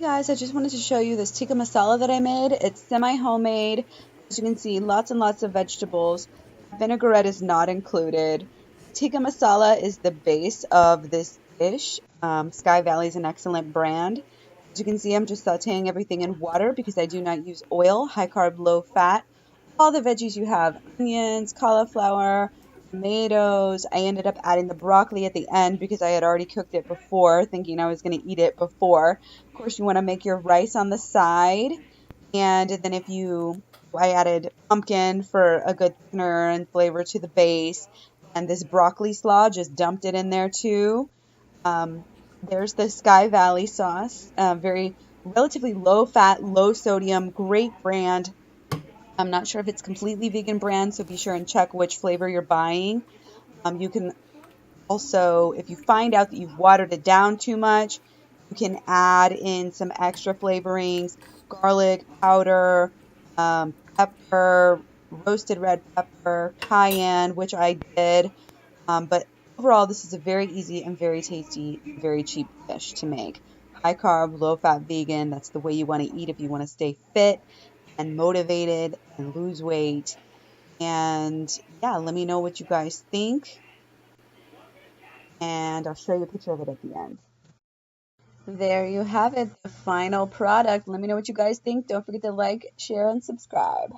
Guys, I just wanted to show you this tikka masala that I made. It's semi-homemade. As you can see, lots and lots of vegetables. Vinaigrette is not included. Tikka masala is the base of this dish. Sky Valley is an excellent brand. As you can see, I'm just sauteing everything in water because I do not use oil, high carb, low fat. All the veggies you have, onions, cauliflower, tomatoes. I ended up adding the broccoli at the end because I had already cooked it before, thinking I was going to eat it before. Of course, you want to make your rice on the side. And then I added pumpkin for a good thickener and flavor to the base. And this broccoli slaw, just dumped it in there too. Um, there's the Sky Valley sauce, very relatively low fat, low sodium, great brand. I'm not sure if it's completely vegan brand, so be sure and check which flavor you're buying. You can also, if you find out that you've watered it down too much, you can add in some extra flavorings, garlic powder, pepper, roasted red pepper, cayenne, which I did. But overall, this is a very easy and very tasty, very cheap dish to make. High carb, low fat vegan. That's the way you want to eat if you want to stay fit and motivated and lose weight. And yeah, let me know what you guys think. And I'll show you a picture of it at the end. There you have it, the final product. Let me know what you guys think. Don't forget to like, share, and subscribe.